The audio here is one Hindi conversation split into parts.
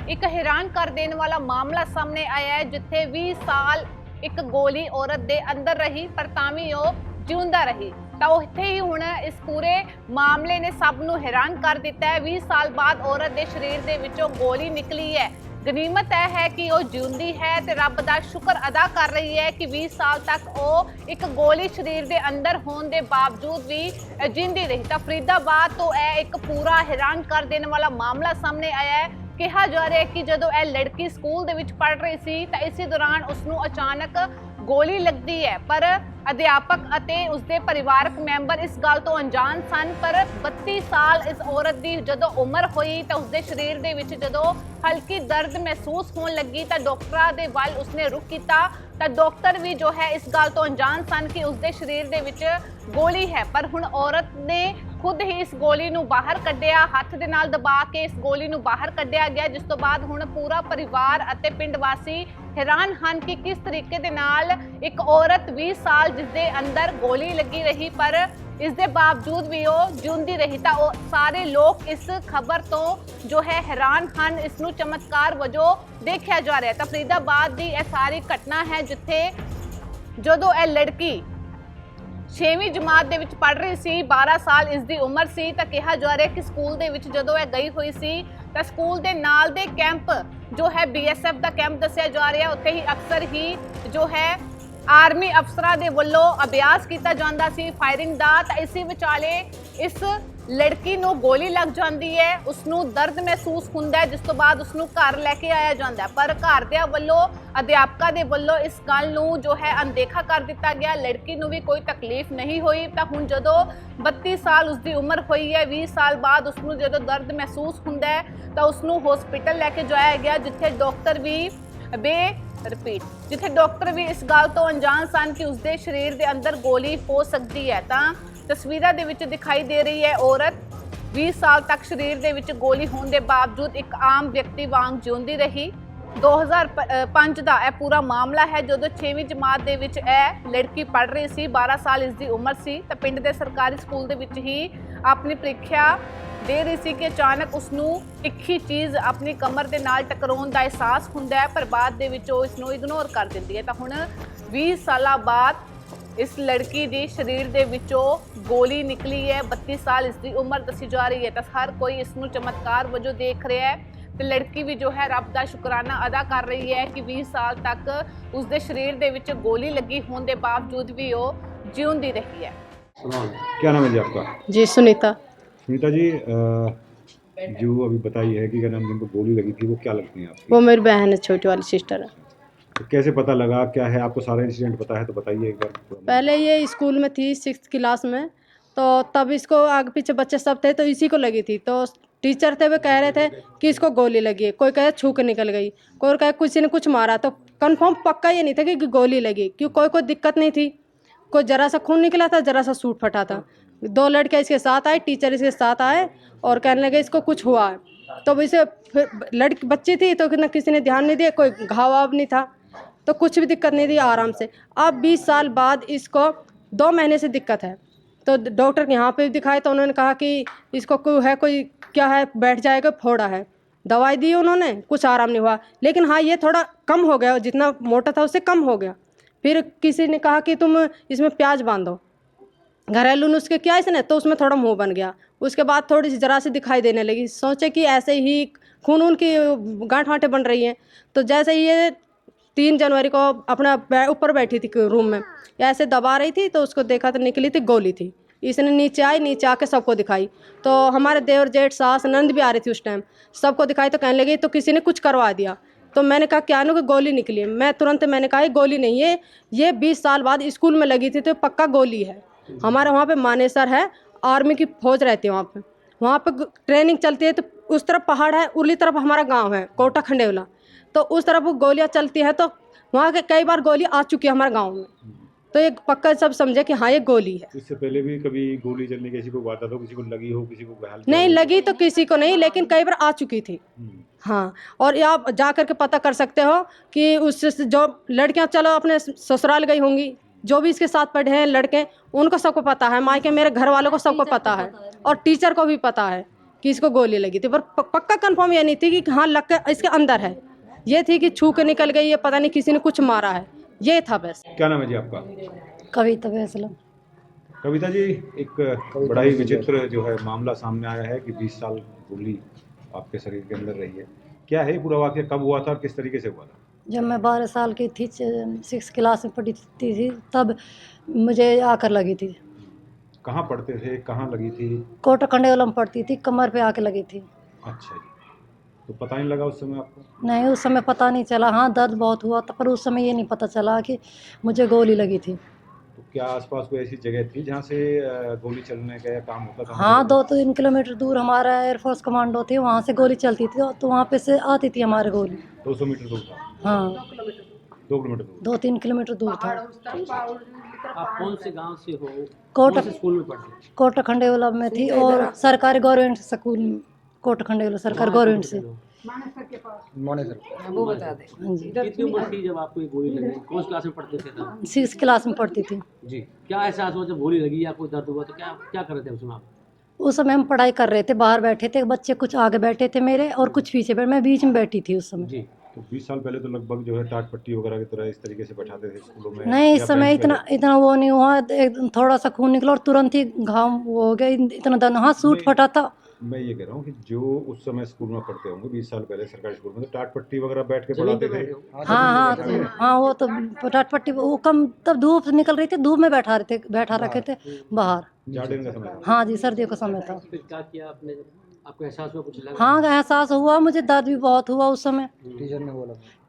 ਇੱਕ ਹੈਰਾਨ ਕਰ ਦੇਣ ਵਾਲਾ ਮਾਮਲਾ ਸਾਹਮਣੇ ਆਇਆ ਹੈ, ਜਿੱਥੇ 20 ਸਾਲ ਇੱਕ ਗੋਲੀ ਔਰਤ ਦੇ ਅੰਦਰ ਰਹੀ ਪਰ ਤਾਂ ਵੀ ਉਹ ਜਿਉਂਦਾ ਰਹੀ। ਤਾਂ ਉੱਥੇ ਹੀ ਹੁਣ ਇਸ ਪੂਰੇ ਮਾਮਲੇ ਨੇ ਸਭ ਨੂੰ ਹੈਰਾਨ ਕਰ ਦਿੱਤਾ ਹੈ। 20 ਸਾਲ ਬਾਅਦ ਔਰਤ ਦੇ ਸਰੀਰ ਦੇ ਵਿੱਚੋਂ ਗੋਲੀ ਨਿਕਲੀ ਹੈ। ਗਨੀਮਤ ਇਹ ਹੈ ਕਿ ਉਹ ਜਿਉਂਦੀ ਹੈ ਤੇ ਰੱਬ ਦਾ ਸ਼ੁਕਰ ਅਦਾ ਕਰ ਰਹੀ ਹੈ ਕਿ 20 ਸਾਲ ਤੱਕ ਉਹ ਇੱਕ ਗੋਲੀ ਸਰੀਰ ਦੇ ਅੰਦਰ ਹੋਣ ਦੇ ਬਾਵਜੂਦ ਵੀ ਜਿੰਦੀ ਰਹੀ। ਤਾਂ ਫਰੀਦਾਬਾਦ ਤੋਂ ਇਹ ਇੱਕ ਪੂਰਾ ਹੈਰਾਨ ਕਰ ਦੇਣ ਵਾਲਾ ਮਾਮਲਾ ਸਾਹਮਣੇ ਆਇਆ ਹੈ। ਕਿਹਾ ਜਾ ਰਿਹਾ ਹੈ ਕਿ ਜਦੋਂ ਇਹ ਲੜਕੀ ਸਕੂਲ ਦੇ ਵਿੱਚ ਪੜ੍ਹ ਰਹੀ ਸੀ ਤਾਂ ਇਸੇ ਦੌਰਾਨ ਉਸ ਨੂੰ ਅਚਾਨਕ ਗੋਲੀ ਲੱਗਦੀ ਹੈ, ਪਰ ਅਧਿਆਪਕ ਅਤੇ ਉਸਦੇ ਪਰਿਵਾਰਕ ਮੈਂਬਰ ਇਸ ਗੱਲ ਤੋਂ ਅਣਜਾਣ ਸਨ। ਪਰ 32 ਸਾਲ ਇਸ ਔਰਤ ਦੀ ਜਦੋਂ ਉਮਰ ਹੋਈ ਤਾਂ ਉਸਦੇ ਸਰੀਰ ਦੇ ਵਿੱਚ ਜਦੋਂ ਹਲਕੀ ਦਰਦ ਮਹਿਸੂਸ ਹੋਣ ਲੱਗੀ ਤਾਂ ਡਾਕਟਰਾਂ ਦੇ ਵੱਲ ਉਸਨੇ ਰੁਖ ਕੀਤਾ। ਤਾਂ ਡਾਕਟਰ ਵੀ ਜੋ ਹੈ ਇਸ ਗੱਲ ਤੋਂ ਅਣਜਾਣ ਸਨ ਕਿ ਉਸਦੇ ਸਰੀਰ ਦੇ ਵਿੱਚ ਗੋਲੀ ਹੈ, ਪਰ ਹੁਣ ਔਰਤ ਨੇ ਖੁਦ ਹੀ ਇਸ ਗੋਲੀ ਨੂੰ ਬਾਹਰ ਕੱਢਿਆ, ਹੱਥ ਦੇ ਨਾਲ ਦਬਾ ਕੇ ਇਸ ਗੋਲੀ ਨੂੰ ਬਾਹਰ ਕੱਢਿਆ ਗਿਆ, ਜਿਸ ਤੋਂ ਬਾਅਦ ਹੁਣ ਪੂਰਾ ਪਰਿਵਾਰ ਅਤੇ ਪਿੰਡ ਵਾਸੀ ਹੈਰਾਨ ਹਨ ਕਿ ਕਿਸ ਤਰੀਕੇ ਦੇ ਨਾਲ ਇੱਕ ਔਰਤ 20 ਸਾਲ ਜਿਸ ਦੇ ਅੰਦਰ ਗੋਲੀ ਲੱਗੀ ਰਹੀ ਪਰ ਇਸ ਦੇ ਬਾਵਜੂਦ ਵੀ ਉਹ ਜਿਉਂਦੀ ਰਹੀ। ਤਾਂ ਉਹ ਸਾਰੇ ਲੋਕ ਇਸ ਖਬਰ ਤੋਂ ਜੋ ਹੈ ਹੈਰਾਨ ਹਨ, ਇਸ ਨੂੰ ਚਮਤਕਾਰ ਵਜੋਂ ਦੇਖਿਆ ਜਾ ਰਿਹਾ। ਤਾਂ ਫਰੀਦਾਬਾਦ ਦੀ ਇਹ ਸਾਰੀ ਘਟਨਾ ਹੈ, ਜਿੱਥੇ ਜਦੋਂ ਇਹ ਲੜਕੀ 6ਵੀਂ ਜਮਾਤ ਦੇ ਵਿੱਚ ਪੜ੍ਹ ਰਹੀ ਸੀ, 12 ਸਾਲ ਇਸ ਦੀ ਉਮਰ ਸੀ। ਤਾਂ ਕਿਹਾ ਜਾ ਰਿਹਾ ਕਿ ਸਕੂਲ ਦੇ ਵਿੱਚ ਜਦੋਂ ਇਹ ਗਈ ਹੋਈ ਸੀ ਤਾਂ ਸਕੂਲ ਦੇ ਨਾਲ ਦੇ ਕੈਂਪ ਜੋ ਹੈ BSF ਦਾ ਕੈਂਪ ਦੱਸਿਆ ਜਾ ਰਿਹਾ, ਉੱਥੇ ਹੀ ਅਕਸਰ ਹੀ ਜੋ ਹੈ ਆਰਮੀ ਅਫਸਰਾਂ ਦੇ ਵੱਲੋਂ ਅਭਿਆਸ ਕੀਤਾ ਜਾਂਦਾ ਸੀ ਫਾਇਰਿੰਗ ਦਾ। ਤਾਂ ਇਸੇ ਵਿਚਾਲੇ ਇਸ ਲੜਕੀ ਨੂੰ ਗੋਲੀ ਲੱਗ ਜਾਂਦੀ ਹੈ, ਉਸ ਨੂੰ ਦਰਦ ਮਹਿਸੂਸ ਹੁੰਦਾ ਹੈ, ਜਿਸ ਤੋਂ ਬਾਅਦ ਉਸ ਨੂੰ ਘਰ ਲੈ ਕੇ ਆਇਆ ਜਾਂਦਾ ਹੈ। ਪਰ ਘਰਦਿਆਂ ਵੱਲੋਂ, ਅਧਿਆਪਕਾਂ ਦੇ ਵੱਲੋਂ ਇਸ ਗੱਲ ਨੂੰ ਜੋ ਹੈ ਅਣਦੇਖਾ ਕਰ ਦਿੱਤਾ ਗਿਆ। ਲੜਕੀ ਨੂੰ ਵੀ ਕੋਈ ਤਕਲੀਫ ਨਹੀਂ ਹੋਈ। ਤਾਂ ਹੁਣ ਜਦੋਂ 32 ਸਾਲ ਉਸ ਦੀ ਉਮਰ ਹੋਈ ਹੈ, 20 ਸਾਲ ਬਾਅਦ ਉਸ ਨੂੰ ਜਦੋਂ ਦਰਦ ਮਹਿਸੂਸ ਹੁੰਦਾ ਹੈ ਤਾਂ ਉਸ ਨੂੰ ਹਸਪੀਟਲ ਲੈ ਕੇ ਜਾਇਆ ਗਿਆ, ਜਿੱਥੇ ਡਾਕਟਰ ਵੀ ਜਿੱਥੇ ਡਾਕਟਰ ਵੀ ਇਸ ਗੱਲ ਤੋਂ ਅਣਜਾਣ ਸਨ ਕਿ ਉਸਦੇ ਸਰੀਰ ਦੇ ਅੰਦਰ ਗੋਲੀ ਹੋ ਸਕਦੀ ਹੈ। ਤਾਂ ਤਸਵੀਰਾਂ ਦੇ ਵਿੱਚ ਦਿਖਾਈ ਦੇ ਰਹੀ ਹੈ ਔਰਤ 20 ਸਾਲ ਤੱਕ ਸਰੀਰ ਦੇ ਵਿੱਚ ਗੋਲੀ ਹੋਣ ਦੇ ਬਾਵਜੂਦ ਇੱਕ ਆਮ ਵਿਅਕਤੀ ਵਾਂਗ ਜਿਉਂਦੀ ਰਹੀ। 2005 ਦਾ ਇਹ ਪੂਰਾ ਮਾਮਲਾ ਹੈ, ਜਦੋਂ 6ਵੀਂ ਜਮਾਤ ਦੇ ਵਿੱਚ ਇਹ ਲੜਕੀ ਪੜ੍ਹ ਰਹੀ ਸੀ, 12 ਸਾਲ ਇਸ ਦੀ ਉਮਰ ਸੀ। ਤਾਂ ਪਿੰਡ ਦੇ ਸਰਕਾਰੀ ਸਕੂਲ ਦੇ ਵਿੱਚ ਹੀ ਆਪਣੀ ਪ੍ਰੀਖਿਆ ਦੇ ਰਹੀ ਸੀ ਕਿ ਅਚਾਨਕ ਉਸ ਨੂੰ ਤਿੱਖੀ ਚੀਜ਼ ਆਪਣੀ ਕਮਰ ਦੇ ਨਾਲ ਟਕਰਾਉਣ ਦਾ ਅਹਿਸਾਸ ਹੁੰਦਾ ਹੈ, ਪਰ ਬਾਅਦ ਦੇ ਵਿੱਚ ਉਹ ਇਸ ਨੂੰ ਇਗਨੋਰ ਕਰ ਦਿੰਦੀ ਹੈ। ਤਾਂ ਹੁਣ 20 ਸਾਲਾਂ ਬਾਅਦ ਇਸ ਲੜਕੀ ਦੀ ਸਰੀਰ ਦੇ ਵਿੱਚੋਂ ਗੋਲੀ ਨਿਕਲੀ ਹੈ। 32 ਸਾਲ ਇਸ ਦੀ ਉਮਰ ਦੱਸੀ ਜਾ ਰਹੀ ਹੈ। ਤਾਂ ਹਰ ਕੋਈ ਇਸ ਨੂੰ ਚਮਤਕਾਰ ਵਜੋਂ ਦੇਖ ਰਿਹਾ ਹੈ ਤੇ ਲੜਕੀ ਵੀ ਜੋ ਹੈ ਰੱਬ ਦਾ ਸ਼ੁਕਰਾਨਾ ਅਦਾ ਕਰ ਰਹੀ ਹੈ ਕਿ 20 ਸਾਲ ਤੱਕ ਉਸ ਦੇ ਸਰੀਰ ਦੇ ਵਿੱਚ ਗੋਲੀ ਲੱਗੀ ਹੋਣ ਦੇ ਬਾਵਜੂਦ ਵੀ ਉਹ ਜਿਉਂਦੀ ਰਹੀ है। क्या नाम है जी आपका? जी सुनीता। सुनीता जी, जो अभी बताई है कि क्या नाम जिनको गोली लगी थी वो क्या लगती हैं आपकी? वो मेरी बहन है, छोटी वाली सिस्टर है। तो कैसे पता लगा, क्या है आपको सारा इंसिडेंट पता है तो बताइए एक बार। पहले ये स्कूल में थी 6th क्लास में, तो तब इसको आगे पीछे बच्चे सब थे तो इसी को लगी थी। तो टीचर थे वो कह रहे थे कि इसको गोली लगी है, कोई कहे छू के निकल गई, कोई कहे किसी ने कुछ मारा। तो कंफर्म पक्का ये नहीं था कि गोली लगी, क्यों कोई दिक्कत नहीं थी, कोई जरा सा खून निकला था, जरा सा सूट फटा था। 2 लड़के इसके साथ आए, टीचर इसके साथ आए और कहने लगे इसको कुछ हुआ है। तो इसे लड़की बच्ची थी तो न किसी ने ध्यान नहीं दिया, कोई घाव वाव नहीं था, तो कुछ भी दिक्कत नहीं थी, आराम से। अब 20 साल बाद इसको 2 महीने से दिक्कत है। तो डॉक्टर यहाँ पे दिखाए तो उन्होंने कहा कि इसको कोई है, कोई क्या है, बैठ जाएगा, फोड़ा है। दवाई दी उन्होंने, कुछ आराम नहीं हुआ। लेकिन हाँ, ये थोड़ा कम हो गया, जितना मोटा था उससे कम हो गया। फिर किसी ने कहा कि तुम इसमें प्याज बांधो, घरेलू नुस्खे किया इसने, तो उसमें थोड़ा मुंह बन गया। उसके बाद थोड़ी सी जरा सी दिखाई देने लगी। सोचे कि ऐसे ही खून की गांठ वाँटें बन रही हैं। तो जैसे ये 3 जनवरी को अपना ऊपर बैठी थी रूम में, ऐसे दबा रही थी तो उसको देखा तो निकली थी गोली थी। इसने नीचे आई, नीचे आके सबको दिखाई। तो हमारे देवर जेठ सास नंद भी आ रही थी उस टाइम, सबको दिखाई। तो कहने लगी तो किसी ने कुछ करवा दिया। तो मैंने कहा क्या नो कि गोली निकली है। मैं तुरंत मैंने कहा ये गोली नहीं है, ये 20 साल बाद स्कूल में लगी थी तो पक्का गोली है। हमारे वहाँ पे मानेसर है, आर्मी की फौज रहती है वहाँ पे ट्रेनिंग चलती है। तो उस तरफ पहाड़ है, उरली तरफ हमारा गांव है कोटा खंडेवला, तो उस तरफ गोलियाँ चलती है। तो वहाँ के कई बार गोली आ चुकी है हमारे गाँव में, तो ये पक्का सब समझे कि हाँ ये गोली है। इससे पहले भी कभी गोली चलने की किसी को बात हो, किसी को लगी हो, किसी को घायल नहीं लगी तो किसी को नहीं, लेकिन कई बार आ चुकी थी। हाँ, और ये आप जा करके पता कर सकते हो कि उससे जो लड़कियां चलो अपने ससुराल गई होंगी, जो भी इसके साथ पढ़े हैं लड़के, उनको सबको पता है, मायके मेरे घर वालों को सबको पता है, और टीचर को भी पता है कि इसको गोली लगी थी, पर पक्का कंफर्म ये नहीं थी कि हाँ लग के इसके अंदर है, ये थी कि छू के निकल गई है, पता नहीं किसी ने कुछ मारा है, ये था बस। क्या नाम है जी आपका? कविता फैसला। कविता जी, एक बड़ा ही विचित्र जो है मामला सामने आया है कि 20 साल गोली आपके शरीर के अंदर रही है। क्या है पूरा वाकया, कब हुआ था और किस तरीके से हुआ था? जब मैं 12 साल की थी, 6 क्लास में पढ़ती थी, तब मुझे आकर लगी थी। कहाँ पढ़ते थे, कहाँ लगी थी? कोटा खंडेवाला में पढ़ती थी, कमर पे आके लगी थी। अच्छा जी, तो पता नहीं लगा उस समय आपको? नहीं, उस समय पता नहीं चला। हाँ, दर्द बहुत हुआ था, पर उस समय ये नहीं पता चला कि मुझे गोली लगी थी। तो क्या आसपास कोई ऐसी जगह थी जहाँ से गोली चलने का या काम होता था? हाँ, 2-3 किलोमीटर दूर हमारा एयरफोर्स कमांडो थे, वहाँ से गोली चलती थी, तो वहाँ पे से आती थी हमारे गोली। 200 मीटर दूर था? हाँ, 2 किलोमीटर दूर? 2-3 किलोमीटर दूर था। आप कौन से गांव से हो? कोटा कौन से स्कूल में पढ़ते? कोटा खंडेवाला में थी, और सरकारी गवर्नमेंट स्कूल में, कोटा खंडेवाला सरकारी गवर्नमेंट से। वो बता दें। हाँ जी, कितनी उम्र थी जब आपको ये गोली लगी? कौन सी क्लास में पढ़ते थे तब? 6 क्लास में पढ़ती थी। जी, क्या एहसास हुआ जब गोली लगी या कोई दर्द हुआ तो क्या क्या कर रहे थे उस समय आप? उस समय हम पढ़ाई कर रहे थे, बाहर बैठे थे, बच्चे कुछ आगे बैठे थे मेरे और कुछ पीछे बैठे, मैं बीच में बैठी थी उस समय। जी, तो 20 साल पहले तो लगभग जो है टाट पट्टी वगैरह की तरह इस तरीके से बैठाते थे स्कूलों में? नहीं, या इस समय बेंच पे? इतना वो नहीं हुआ, थोड़ा सा खून निकला और तुरंत ही घाव वो हो गया, इतना दर्द। हाँ, सूट फटा था। मैं ये कह रहा हूँ कि जो उस समय स्कूल में पढ़ते होंगे 20 साल पहले सरकारी स्कूल में, तो टाट पट्टी वगैरह बैठ के जमीन पढ़ाते पे थे? बैठे हो? हाँ, हाँ, वो तो टाट पट्टी, वो कम तब धूप निकल रही थी, धूप में बैठा रखे थे बाहर। जाड़े का समय था? हाँ जी, सर्दियों का समय था। फिर क्या किया आपने? आपको एहसास हुआ कुछ लगा? हाँ, एहसास हुआ, मुझे दर्द भी बहुत हुआ उस समय।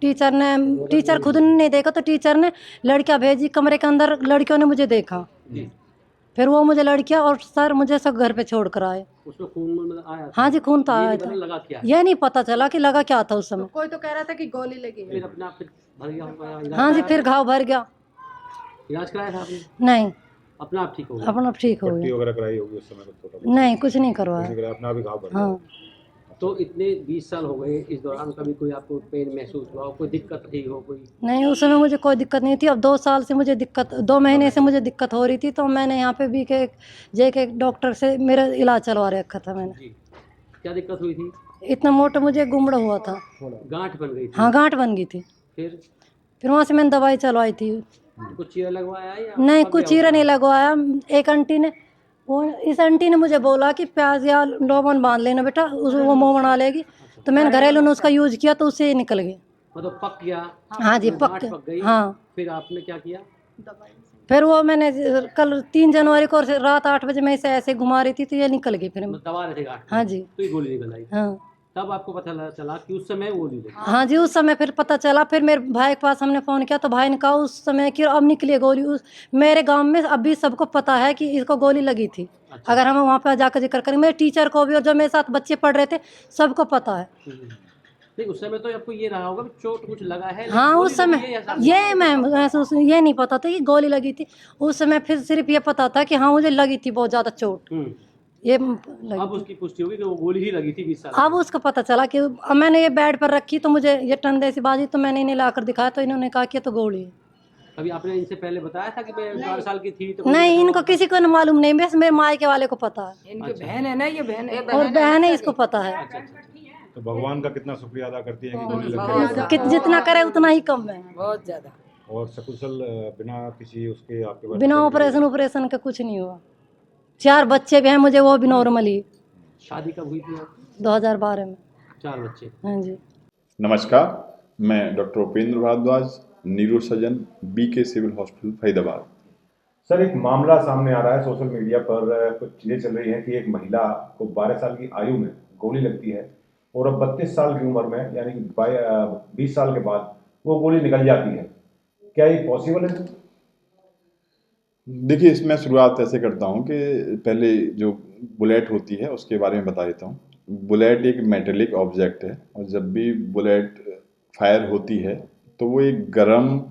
टीचर खुद ने नहीं देखा, तो टीचर ने लड़कियां भेजी कमरे के अंदर, लड़कियों ने मुझे देखा, जी, फिर वो मुझे लड़कियां और सर मुझे सब घर पे छोड़ कर आए। उसमें खून मतलब आया था? हाँ जी, खून तो ये आया नहीं था। पता लगा क्या? ये नहीं पता चला कि लगा क्या था उस समय। कोई तो कह रहा था कि गोली लगी है। फिर अपने आप फिर भर गया होगा? इलाज हाँ जी, कराया? फिर घाव भर गया। इलाज कराया था आपने? नहीं, अपना आप ठीक हो गया? अपना ठीक हो पट्टी गया। वगैरह कराई होगी उस समय कुछ छोटा बहुत? नहीं, कुछ नहीं कुछ करवाया। नहीं कराया, अपना भी घाव भर गया? हाँ, तो इतने 20 साल हो गए, इस दौरान कभी कोई आपको पेन महसूस हुआ हो, कोई दिक्कत रही हो कोई? नहीं, उस समय मुझे कोई दिक्कत नहीं थी। अब 2 साल से मुझे दिक्कत, 2 महीने से मुझे दिक्कत हो रही थी, तो मैंने यहाँ पे JK डॉक्टर से मेरा इलाज चलवा रखा था मैंने। जी, क्या दिक्कत हुई थी? इतना मोटा मुझे गुमड़ा हुआ था। गांठ बन गई थी? हाँ, गांठ बन गई थी। फिर वहाँ से मैंने दवाई चलवाई थी। कुछ चीरा लगवाया या नहीं, पक कुछ गया चीरा होगा? नहीं लगवाया। एक आंटी ने, वो इस आंटी ने मुझे बोला कि प्याज या लौंग बांध लेना बेटा, वो मुँह बना लेगी, तो मैंने घरेलू नुस्खा यूज किया, तो उससे निकल गई। मतलब पक गया? हाँ जी, गांठ पक गई? हाँ। फिर आपने क्या किया? फिर वो मैंने कल 3 जनवरी को रात 8 बजे मैं इसे ऐसे घुमा रही थी, तो ये निकल गई फिर। मतलब दबा रहे थे गांठ? हाँ जी। तो ये गोली निकल आई? हाँ, तब आपको पता चला कि उस समय गोली लगी? हाँ जी, उस समय फिर पता चला। फिर मेरे भाई के पास हमने फ़ोन किया, तो भाई ने कहा उस समय कि अब निकली है गोली। मेरे गांव में अभी सबको पता है कि इसको गोली लगी थी। अच्छा। अगर हम वहाँ पर जाकर जिक्र करेंगे, मेरे टीचर को भी और जो मेरे साथ बच्चे पढ़ रहे थे सबको पता है। नहीं, उस समय तो आपको ये रहा होगा कि चोट कुछ लगा है? हाँ, गोली उस समय लगी है या साथ? ये मैं महसूस, ये नहीं पता था कि गोली लगी थी उस समय। फिर सिर्फ ये पता था कि हाँ, मुझे लगी थी बहुत ज़्यादा चोट, ये लगी अब थी। उसकी पुष्टि होगी कि वो गोली ही लगी थी 20 साल अब उसको पता चला कि अब मैंने ये बेड पर रखी, तो मुझे ये टंडे सी बाजी, तो मैंने इन्हें लाकर दिखाया, तो इन्होंने कहा कि ये तो गोली है। अभी आपने इनसे पहले बताया था कि मैं 12 साल की थी तो? नहीं, इनको किसी को मालूम नहीं, बस मेरे मायके वाले को पता है। इनकी बहन है ना, ये बहन है? और बहन है, इसको पता है। तो भगवान का कितना शुक्रिया अदा करती हैं कि गोली लग गई? कि जितना करे उतना ही कम है। बहुत ज्यादा। और सकुशल बिना किसी उसके आपके बारे में बिना ऑपरेशन का कुछ नहीं हुआ। 4 बच्चे भी हैं मुझे, वो भी नॉर्मली। शादी कब हुई थी? 2012 में। 4 बच्चे? हाँ जी। नमस्कार, मैं doctor Upendra Bhardwaj, neurosurgeon, BK civil hospital Faridabad. Sir, एक मामला सामने आ रहा है सोशल मीडिया पर, कुछ चीज़ें चल रही हैं कि एक महिला को 12 साल की आयु में गोली लगती है और अब 32 साल की उम्र में, यानी कि 20 साल के बाद वो गोली निकल जाती है। क्या ये पॉसिबल है? देखिए, इसमें शुरुआत ऐसे करता हूँ कि पहले जो बुलेट होती है उसके बारे में बता देता हूँ। बुलेट एक मेटेलिक ऑब्जेक्ट है और जब भी बुलेट फायर होती है तो वो एक गर्म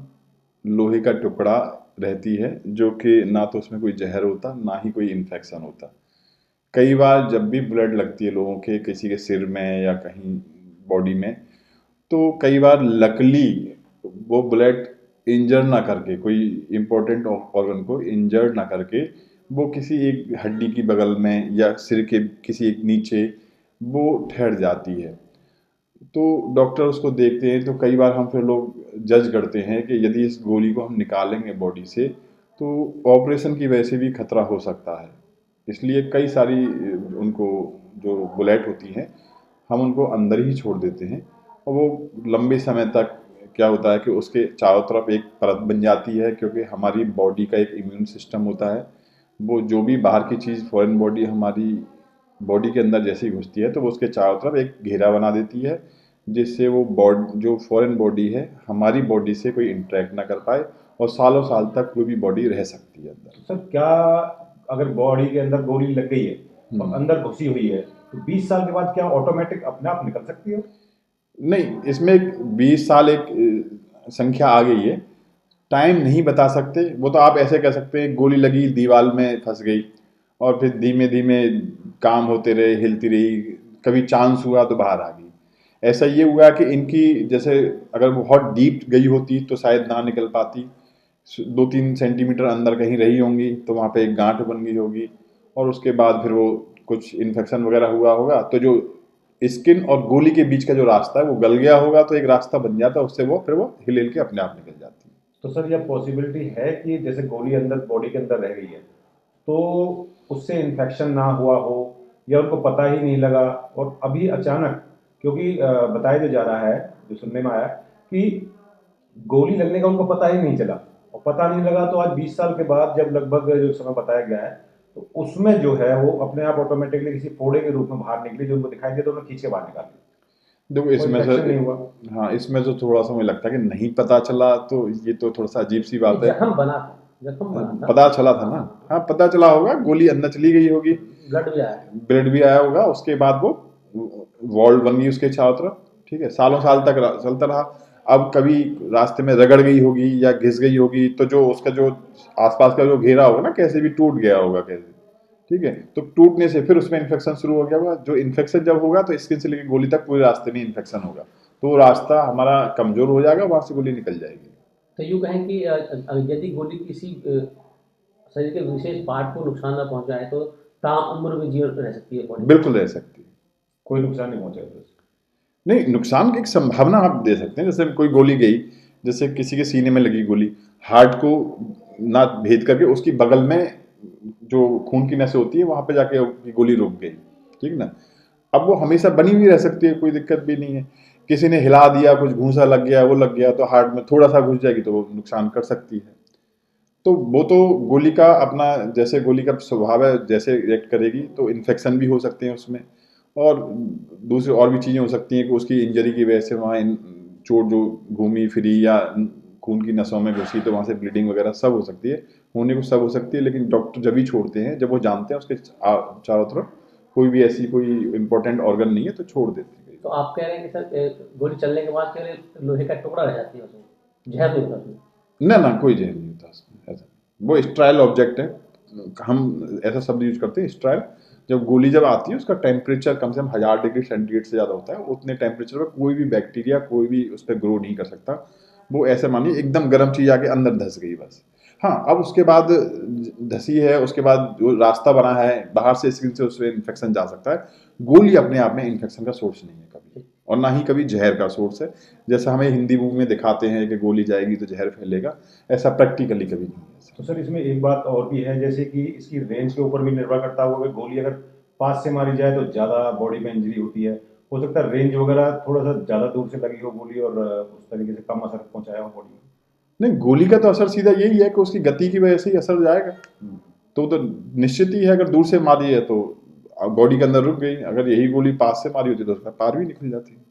लोहे का टुकड़ा रहती है, जो कि ना तो उसमें कोई जहर होता ना ही कोई इन्फेक्शन होता। कई बार जब भी बुलेट लगती है लोगों के, किसी के सिर में या कहीं बॉडी में, तो कई बार लकली वो बुलेट इंजर ना करके, कोई इम्पोर्टेंट ऑर्गन को इंजर्ड ना करके, वो किसी एक हड्डी की बगल में या सिर के किसी एक नीचे वो ठहर जाती है। तो डॉक्टर उसको देखते हैं, तो कई बार हम फिर लोग जज करते हैं कि यदि इस गोली को हम निकालेंगे बॉडी से तो ऑपरेशन की वजह से भी खतरा हो सकता है। इसलिए कई सारी उनको जो बुलेट होती हैं हम उनको अंदर ही छोड़ देते हैं, और वो लंबे समय तक क्या होता है कि उसके चारों तरफ एक परत बन जाती है, क्योंकि हमारी बॉडी का एक इम्यून सिस्टम होता है, वो जो भी बाहर की चीज़ फॉरेन बॉडी हमारी बॉडी के अंदर जैसे ही घुसती है तो वो उसके चारों तरफ एक घेरा बना देती है, जिससे वो जो फॉरेन बॉडी है हमारी बॉडी से कोई इंटरेक्ट ना कर पाए, और सालों साल तक कोई भी बॉडी रह सकती है अंदर। सर क्या अगर बॉडी के अंदर गोली लग गई है और अंदर घुसी हुई है तो 20 साल के बाद क्या ऑटोमेटिक अपने आप निकल सकती है? नहीं, इसमें 20 साल एक संख्या आ गई है, टाइम नहीं बता सकते। वो तो आप ऐसे कह सकते हैं गोली लगी, दीवार में फंस गई और फिर धीमे धीमे काम होते रहे, हिलती रही, कभी चांस हुआ तो बाहर आ गई। ऐसा ये हुआ कि इनकी जैसे अगर वो बहुत डीप गई होती तो शायद ना निकल पाती, 2-3 सेंटीमीटर अंदर कहीं रही होंगी तो वहाँ पे एक गांठ बन गई होगी, और उसके बाद फिर वो कुछ इन्फेक्शन वगैरह हुआ होगा, तो जो स्किन और गोली के बीच का जो रास्ता है वो गल गया होगा, तो एक रास्ता बन जाता है, उससे वो फिर वो हिल हिल के अपने आप निकल जाती है। तो सर यह पॉसिबिलिटी है कि जैसे गोली अंदर बॉडी के अंदर रह गई है तो उससे इन्फेक्शन ना हुआ हो या उनको पता ही नहीं लगा, और अभी अचानक, क्योंकि बताया जो जा रहा है, जो सुनने में आया कि गोली लगने का उनको पता ही नहीं चला, और पता नहीं लगा तो आज 20 साल के बाद जब लगभग जो समय बताया गया है तो उसमें जो है वो अपने आप ऑटोमेटिकली किसी फोड़े के रूप में बाहर निकली, जो उनको दिखाई दिया तो उन्होंने खींच के बाहर निकाल दी। देखो इसमें infection से नहीं हुआ। हाँ, इसमें जो थोड़ा सा मुझे लगता है कि नहीं पता चला, तो ये तो थोड़ा सा अजीब सी बात है। जख्म बना था पता चला था ना, हाँ पता चला होगा, गोली अंदर चली गई होगी, ब्लड भी आया होगा, उसके बाद वो वॉल बन गई उसके चारों तरफ, ठीक है, सालों साल तक चलता रहा। अब कभी रास्ते में रगड़ गई होगी या घिस गई होगी, तो जो उसका जो आसपास का जो घेरा होगा ना, कैसे भी टूट गया होगा कैसे, ठीक है, तो टूटने से फिर उसमें इन्फेक्शन शुरू हो गया होगा। जो इन्फेक्शन जब होगा तो स्किन से लेकर गोली तक पूरे रास्ते में इन्फेक्शन होगा, तो वो रास्ता हमारा कमजोर हो जाएगा, वहां से गोली निकल जाएगी। तो यूँ कहें कि यदि गोली किसी शरीर के विशेष पार्ट को नुकसान न पहुंचाए तो ताउम्र में जीवन रह सकती है बॉडी? बिल्कुल रह सकती है, कोई नुकसान नहीं पहुंचेगा। नहीं, नुकसान की एक संभावना आप दे सकते हैं। जैसे कोई गोली गई, जैसे किसी के सीने में लगी गोली, हार्ट को ना भेद करके उसकी बगल में जो खून की नसें होती है वहां पे जाके गोली रुक गई, ठीक ना। अब वो हमेशा बनी हुई रह सकती है, कोई दिक्कत भी नहीं है। किसी ने हिला दिया, कुछ घूंसा लग गया, वो लग गया, तो हार्ट में थोड़ा सा घुस जाएगी तो वो नुकसान कर सकती है। तो वो तो गोली का अपना, जैसे गोली का स्वभाव है, जैसे रिएक्ट करेगी, तो इन्फेक्शन भी हो सकते हैं उसमें, और दूसरी और भी चीज़ें हो सकती हैं कि उसकी इंजरी की वजह से वहाँ चोट जो घूमी फिरी या खून की नसों में घुसी तो वहाँ से ब्लीडिंग वगैरह सब हो सकती है, होने को सब हो सकती है। लेकिन डॉक्टर जब ही छोड़ते हैं जब वो जानते हैं उसके चारों तरफ कोई भी ऐसी कोई इंपॉर्टेंट ऑर्गन नहीं है, तो छोड़ देते हैं। तो आप कह रहे हैं कि सर गोली चलने के बाद केवल लोहे का टुकड़ा रह जाती है उसमें, जहर नहीं होता उसमें? ना, कोई जहर नहीं होता उसमें, ऐसा वो स्ट्राइल ऑब्जेक्ट है, हम ऐसा शब्द यूज करते हैं स्ट्राइल। जब गोली जब आती है उसका टेम्परेचर कम से कम 1000 डिग्री सेंटीग्रेड से ज़्यादा होता है, उतने टेम्परेचर पर कोई भी बैक्टीरिया कोई भी उस पर ग्रो नहीं कर सकता। वो ऐसे मानिए एकदम गर्म चीज़ आके अंदर धंस गई बस। हाँ, अब उसके बाद धसी है, उसके बाद जो रास्ता बना है बाहर से स्किन से, उसमें इन्फेक्शन जा सकता है। गोली अपने आप में इन्फेक्शन का सोर्स नहीं है कभी, और ना ही कभी जहर का सोर्स है। जैसा हमें हिंदी मूवी में दिखाते हैं कि गोली जाएगी तो जहर फैलेगा, ऐसा प्रैक्टिकली कभी नहीं है। तो सर इसमें एक बात और भी है, जैसे कि इसकी रेंज के ऊपर भी निर्भर करता होगा कि गोली अगर पास से मारी जाए तो ज़्यादा बॉडी में इंजरी होती है, हो सकता है रेंज वगैरह थोड़ा सा ज़्यादा दूर से लगी हो गोली और उस तरीके से कम असर पहुंचाया हो बॉडी में। नहीं, गोली का तो असर सीधा यही है कि उसकी गति की वजह से ही असर जाएगा, तो निश्चित ही है। अगर दूर से मारी है तो बॉडी के अंदर रुक गई, अगर यही गोली पास से मारी होती तो उसका पार भी निकल जाती है।